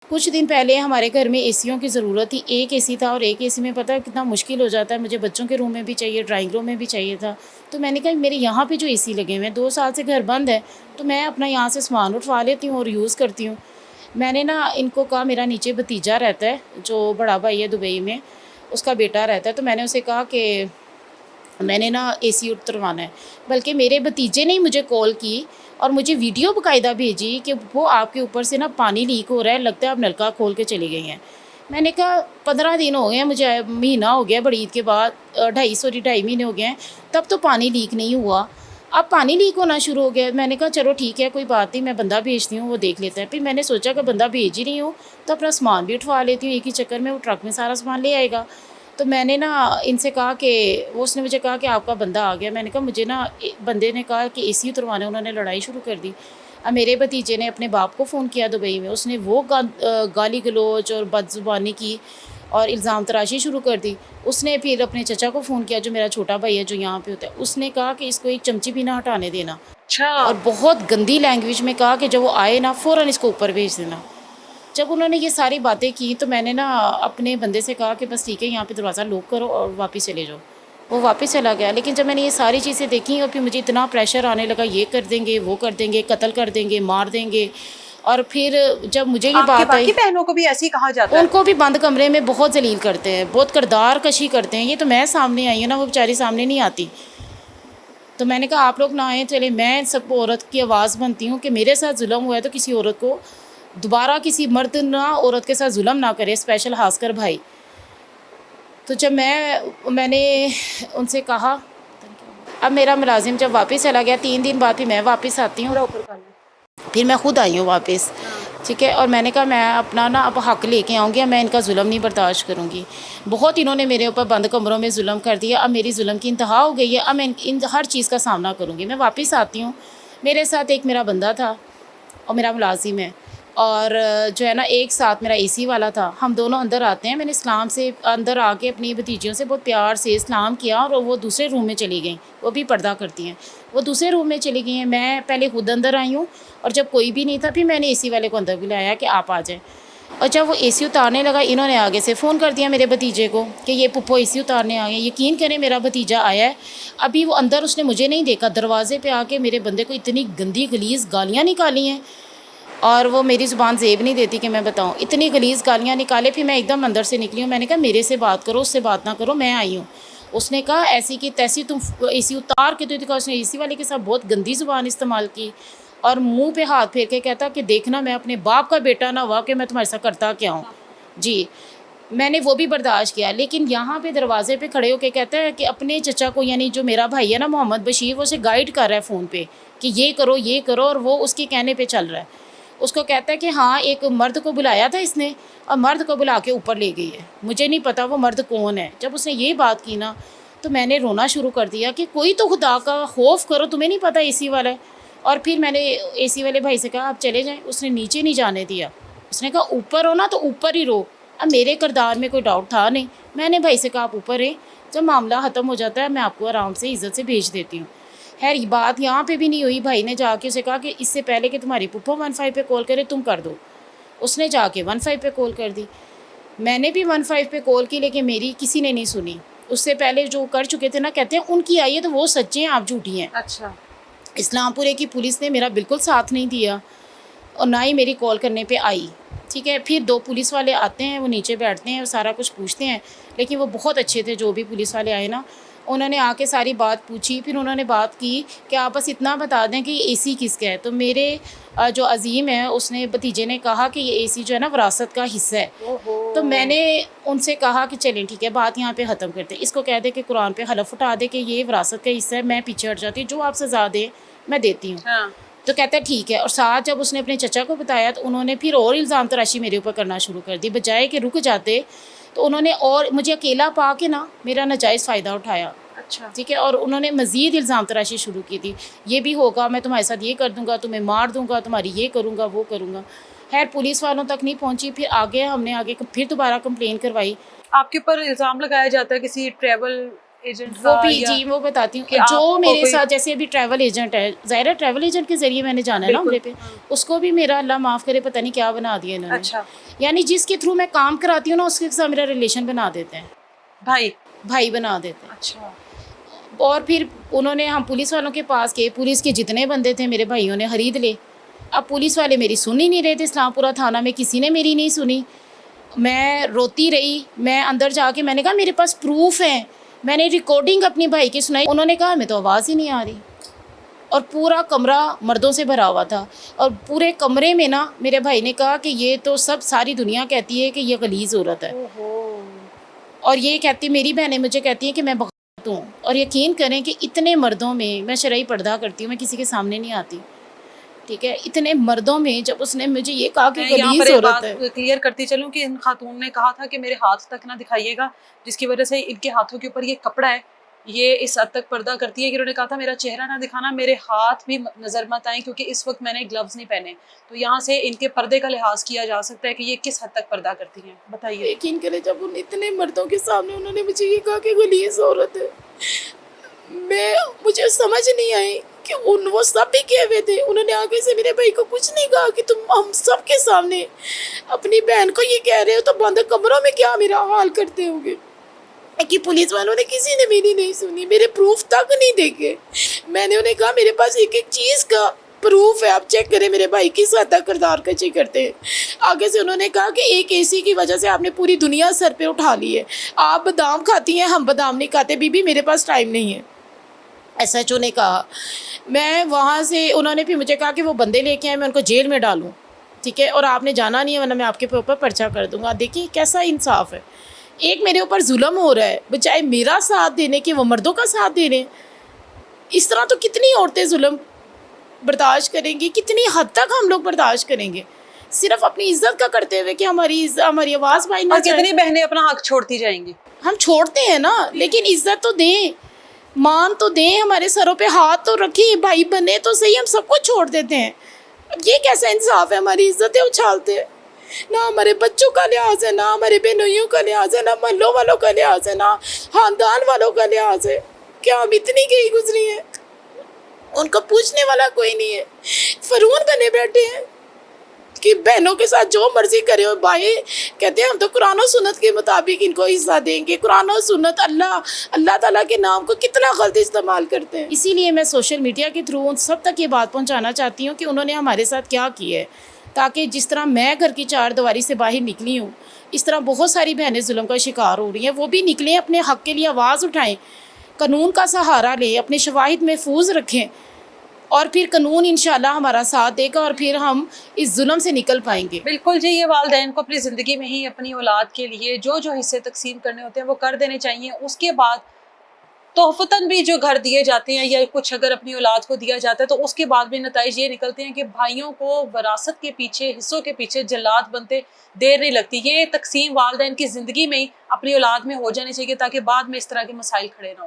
कुछ दिन पहले हमारे घर में एसीयों की ज़रूरत थी। एक एसी था और एक एसी में पता है कितना मुश्किल हो जाता है। मुझे बच्चों के रूम में भी चाहिए, ड्राइंग रूम में भी चाहिए था। तो मैंने कहा मेरे यहाँ पे जो एसी लगे हुए हैं, 2 साल से घर बंद है, तो मैं अपना यहाँ से सामान उठवा लेती हूँ और यूज़ करती हूँ। मैंने ना इनको कहा, मेरा नीचे भतीजा रहता है, जो बड़ा भाई है दुबई में, उसका बेटा रहता है, तो मैंने उसे कहा कि मैंने ना एसी उतरवाना है। बल्कि मेरे भतीजे ने ही मुझे कॉल की और मुझे वीडियो बाकायदा भेजी कि वो आपके ऊपर से ना पानी लीक हो रहा है, लगता है आप नलका खोल के चली गई हैं। मैंने कहा 15 दिन हो गए हैं मुझे, महीना हो गया बड़ी ईद के बाद, 2.5 महीने हो गए हैं, तब तो पानी लीक नहीं हुआ। अब पानी लीक होना शुरू हो गया। मैंने कहा चलो ठीक है, कोई बात नहीं, मैं बंदा भेजती हूँ, वो देख लेता है। फिर मैंने सोचा कि बंदा भेज ही रही हूँ तो अपना सामान भी उठवा लेती हूँ, एक ही चक्कर में वो ट्रक में सारा सामान ले आएगा। तो मैंने ना इनसे कहा कि उसने मुझे कहा कि आपका बंदा आ गया। मैंने कहा मुझे ना बंदे ने कहा कि एसी उतरवाना है, उन्होंने लड़ाई शुरू कर दी। अब मेरे भतीजे ने अपने बाप को फ़ोन किया दुबई में, उसने वो गाली गलौज और बदज़ुबानी की और इल्ज़ाम तराशी शुरू कर दी। उसने फिर अपने चचा को फ़ोन किया, जो मेरा छोटा भाई है जो यहाँ पे होता है, उसने कहा कि इसको एक चमची भी ना हटाने देना अच्छा। और बहुत गंदी लैंग्वेज में कहा कि जब वो आए ना फ़ौरन इसको ऊपर भेज देना। जब उन्होंने ये सारी बातें की तो मैंने ना अपने बंदे से कहा कि बस ठीक है, यहाँ पे दरवाज़ा लॉक करो और वापस चले जाओ। वो वापस चला गया। लेकिन जब मैंने ये सारी चीज़ें देखी और फिर मुझे इतना प्रेशर आने लगा, ये कर देंगे, वो कर देंगे, कत्ल कर देंगे, मार देंगे। और फिर जब मुझे ये आपके बात आई, बाकी बहनों को भी ऐसे ही कहा जाता है? उनको भी बंद कमरे में बहुत जलील करते हैं, बहुत किरदार कशी करते हैं। ये तो मैं सामने आई हूँ ना, वो बेचारी सामने नहीं आती। तो मैंने कहा आप लोग ना आएँ, चले मैं सब औरत की आवाज़ बनती हूँ कि मेरे साथ जुल्म हुआ है तो किसी औरत को दोबारा, किसी मर्द ना औरत के साथ जुल्म ना करे, स्पेशल खासकर भाई। तो जब मैंने उनसे कहा, अब मेरा मुलाजिम जब वापस चला गया, 3 दिन बाद फिर मैं वापस आती हूँ, थोड़ा ऊपर कर लो। फिर मैं खुद आई हूँ वापस। ठीक है, और मैंने कहा मैं अपना ना अब हक लेके आऊँगी, मैं इनका जुल्म नहीं बर्दाश्त करूँगी। बहुत इन्होंने मेरे ऊपर बंद कमरों में जुल्म कर दिया, अब मेरी जुल्म की इंतहा हो गई है। अब मैं इन हर चीज़ का सामना करूँगी। मैं वापस आती हूँ, मेरे साथ एक मेरा बंदा था और मेरा मुलाजिम है, और जो है ना एक साथ मेरा एसी वाला था। हम दोनों अंदर आते हैं, मैंने इस्लाम से अंदर आके अपनी भतीजियों से बहुत प्यार से इस्लाम किया और वो दूसरे रूम में चली गई। वो भी पर्दा करती हैं, वो दूसरे रूम में चली गई हैं। मैं पहले खुद अंदर आई हूँ और जब कोई भी नहीं था फिर मैंने एसी वाले को अंदर बुलाया कि आप आ जाएँ। और जब वो एसी उतारने लगा, इन्होंने आगे से फ़ोन कर दिया मेरे भतीजे को कि ये पुप्पो एसी उतारने आ गए। यकीन करें मेरा भतीजा आया है, अभी वो अंदर, उसने मुझे नहीं देखा, दरवाजे पे आके मेरे बंदे को इतनी गंदी गलीज़ गालियाँ निकाली हैं। और वो मेरी ज़ुबान ज़ेब नहीं देती कि मैं बताऊँ, इतनी गलीज़ गालियाँ निकाले। फिर मैं एकदम अंदर से निकली हूँ, मैंने कहा मेरे से बात करो, उससे बात ना करो, मैं आई हूँ। उसने कहा ऐसी की तैसी तुम एसी उतार के, तो दिखा। उसने एसी वाले के साथ बहुत गंदी ज़ुबान इस्तेमाल की और मुंह पे हाथ फेर के कहता कि देखना मैं अपने बाप का बेटा ना हुआ कि मैं तुम्हारे साथ करता क्या हूँ। जी, मैंने वो भी बर्दाश्त किया। लेकिन यहाँ पे दरवाजे पे खड़े होके कहता है कि अपने चचा को, यानी जो मेरा भाई है ना मोहम्मद बशीर, वो उसे गाइड कर रहा है फ़ोन पे कि ये करो, और वो उसके कहने पे चल रहा है। उसको कहता है कि हाँ, एक मर्द को बुलाया था इसने और मर्द को बुला के ऊपर ले गई है, मुझे नहीं पता वो मर्द कौन है। जब उसने ये बात की ना तो मैंने रोना शुरू कर दिया कि कोई तो खुदा का खौफ करो, तुम्हें नहीं पता एसी वाला है। और फिर मैंने एसी वाले भाई से कहा आप चले जाएं, उसने नीचे नहीं जाने दिया। उसने कहा ऊपर हो ना तो ऊपर ही रहो। अब मेरे किरदार में कोई डाउट था नहीं, मैंने भाई से कहा आप ऊपर रहें, जब मामला ख़त्म हो जाता है मैं आपको आराम से इज़्ज़त से भेज देती हूँ। खैर ये बात यहाँ पे भी नहीं हुई। भाई ने जाके उसे कहा कि इससे पहले कि तुम्हारी पुप्पो 15 पे कॉल करे तुम कर दो। उसने जाके 15 पे कॉल कर दी। मैंने भी 15 पे कॉल की, लेकिन मेरी किसी ने नहीं सुनी। उससे पहले जो कर चुके थे ना, कहते हैं उनकी आई है तो वो सच्चे हैं, आप झूठी हैं। अच्छा। इस्लामपुरे की पुलिस ने मेरा बिल्कुल साथ नहीं दिया और ना ही मेरी कॉल करने पे आई। ठीक है, फिर 2 पुलिस वाले आते हैं, वो नीचे बैठते हैं और सारा कुछ पूछते हैं। लेकिन वो बहुत अच्छे थे, जो भी पुलिस वाले आए ना, उन्होंने आके सारी बात पूछी। फिर उन्होंने बात की कि आप बस इतना बता दें कि एसी किसका है। तो मेरे जो अज़ीम है, उसने, भतीजे ने कहा कि ये एसी जो है ना विरासत का हिस्सा है। ओहो। तो मैंने उनसे कहा कि चलें ठीक है, बात यहाँ पे ख़त्म करते हैं। इसको कह दे कि कुरान पे हलफ उठा दे कि ये विरासत का हिस्सा है, मैं पीछे हट जाती हूँ, जो आप सज़ा दे मैं देती हूँ। हाँ। तो कहता है ठीक है। और साथ जब उसने अपने चचा को बताया तो उन्होंने फिर और इल्ज़ाम तराशी मेरे ऊपर करना शुरू कर दी। बजाय कि रुक जाते तो उन्होंने और मुझे अकेला पा के ना मेरा नाजायज़ फ़ायदा उठाया। अच्छा। ठीक है, और उन्होंने मज़ीद इल्ज़ाम तराशी शुरू की थी, ये भी होगा, मैं तुम्हारे साथ ये कर दूँगा, तुम्हें मार दूँगा, तुम्हारी ये करूँगा, वो करूँगा। खैर पुलिस वालों तक नहीं पहुँची। फिर आगे हमने फिर दोबारा कंप्लेन करवाई। आपके ऊपर इल्जाम लगाया जाता है किसी ट्रैवल एजेंट वो का भी या जी, वो बताती हूँ कि जो आपको मेरे कोई- साथ, जैसे अभी ट्रैवल एजेंट है, ज़ाहिर ट्रैवल एजेंट के जरिए मैंने जाना है ना उम्रे पे, उसको भी मेरा अल्लाह माफ़ करे पता नहीं क्या बना दिया इन्होंने। अच्छा यानी जिसके थ्रू मैं काम कराती हूँ ना, उसके साथ मेरा रिलेशन बना देते हैं, भाई, भाई बना देते हैं। अच्छा और फिर उन्होंने, हम पुलिस वालों के पास गए, पुलिस के जितने बंदे थे मेरे भाइयों ने खरीद ले। अब पुलिस वाले मेरी सुन ही नहीं रहे थे, इस्लामपुरा थाना में किसी ने मेरी नहीं सुनी। मैं रोती रही, मैं अंदर जाके मैंने कहा मेरे पास प्रूफ है, मैंने रिकॉर्डिंग अपनी भाई की सुनाई, उन्होंने कहा हमें तो आवाज़ ही नहीं आ रही। और पूरा कमरा मर्दों से भरा हुआ था, और पूरे कमरे में ना मेरे भाई ने कहा कि ये तो सब सारी दुनिया कहती है कि ये गलीज़ औरत है, ओहो, और ये कहती, मेरी बहनें मुझे कहती हैं कि मैं बग़ावत हूँ। और यकीन करें कि इतने मर्दों में, मैं शरई पर्दा करती हूँ, मैं किसी के सामने नहीं आती, ठीक है, इतने मर्दों में जब उसने मुझे ये कहा कि मैं यहाँ पर गलीज़ एक औरत बात है। क्लियर करती चलूँ कि इन खातून ने कहा था कि मेरे हाथ तक ना दिखाइएगा, जिसकी वजह से इनके हाथों के ऊपर ये कपड़ा है, ये इस हद तक पर्दा करती है कि इन्होंने कहा था मेरा चेहरा ना दिखाना, मेरे हाथ भी नज़र मत आए, क्योंकि इस वक्त मैंने ग्लव्स नहीं पहने। तो यहाँ से इनके पर्दे का लिहाज किया जा सकता है कि ये किस हद तक पर्दा करती हैं। बताइए। यकीन करें, जब उन इतने मर्दों के सामने उन्होंने मुझे ये कहा कि गलीज़ औरत है, मुझे समझ नहीं आई कि वो सब भी किए हुए थे। उन्होंने आगे से मेरे भाई को कुछ नहीं कहा कि तुम हम सब के सामने अपनी बहन को ये कह रहे हो, तो बंद कमरों में क्या मेरा हाल करते होगे। कि पुलिस वालों ने, किसी ने मेरी नहीं सुनी, मेरे प्रूफ तक नहीं देखे। मैंने उन्हें कहा मेरे पास एक एक चीज़ का प्रूफ है, आप चेक करें मेरे भाई किस हद तक किरदार कशी करते हैं। आगे से उन्होंने कहा कि एक एसी की वजह से आपने पूरी दुनिया सर पे उठा ली है, आप बादाम खाती हैं, हम बादाम नहीं खाते, बीबी मेरे पास टाइम नहीं है, SHO ने कहा। मैं वहाँ से, उन्होंने फिर मुझे कहा कि वो बंदे लेके आए, मैं उनको जेल में डालूँ, ठीक है, और आपने जाना नहीं है वरना मैं आपके ऊपर पर्चा कर दूँगा। देखिए कैसा इंसाफ है, एक मेरे ऊपर जुल्म हो रहा है, बजाय मेरा साथ देने के वो मर्दों का साथ दे रहे हैं। इस तरह तो कितनी औरतें जुल्म बर्दाश्त करेंगी, कितनी हद तक हम लोग बर्दाश्त करेंगे, सिर्फ अपनी इज्जत का करते हुए कि हमारी आवाज़ भाई ना और जाए। कितनी बहनें अपना हक छोड़ती जाएंगी। हम छोड़ते हैं ना, लेकिन इज्जत तो दें, मान तो दें, हमारे सरों पे हाथ तो रखें, भाई बने तो सही, हम सब कुछ छोड़ देते हैं। अब ये कैसा इंसाफ है, हमारी इज्जतें उछालते हैं, ना हमारे बच्चों का लिहाज है, ना हमारे बहनोइयों का लिहाज है, ना महल्लों वालों का लिहाज है, ना खानदान वालों का लिहाज है। क्या हम इतनी गई गुजरी हैं, उनको पूछने वाला कोई नहीं है, फरून बने बैठे हैं कि बहनों के साथ जो मर्जी करे। और भाई कहते हैं हम तो कुरान और सुन्नत के मुताबिक इनको हिस्सा देंगे। कुरान और सुन्नत, अल्लाह ताला के नाम को कितना गलत इस्तेमाल करते हैं। इसीलिए मैं सोशल मीडिया के थ्रू उन सब तक ये बात पहुंचाना चाहती हूँ कि उन्होंने हमारे साथ क्या किया है, ताकि जिस तरह मैं घर की चार दीवारी से बाहर निकली हूँ, इस तरह बहुत सारी बहनें जुल्म का शिकार हो रही हैं, वो भी निकलें, अपने हक़ के लिए आवाज़ उठाएँ, कानून का सहारा लें, अपने शवाहिद महफूज रखें, और फिर कानून इंशाल्लाह हमारा साथ देगा, और फिर हम इस जुल्म से निकल पाएंगे। बिल्कुल जी, ये वालिदैन को अपनी ज़िंदगी में ही अपनी औलाद के लिए जो जो हिस्से तकसीम करने होते हैं वो कर देने चाहिए। उसके बाद तोहफ़तन भी जो घर दिए जाते हैं या कुछ अगर अपनी औलाद को दिया जाता है, तो उसके बाद भी नताइज ये निकलते हैं कि भाइयों को विरासत के पीछे, हिस्सों के पीछे जल्लाद बनते देर नहीं लगती। ये तकसीम वालिदैन की ज़िंदगी में ही अपनी औलाद में हो जानी चाहिए, ताकि बाद में इस तरह के मसाइल खड़े ना हो।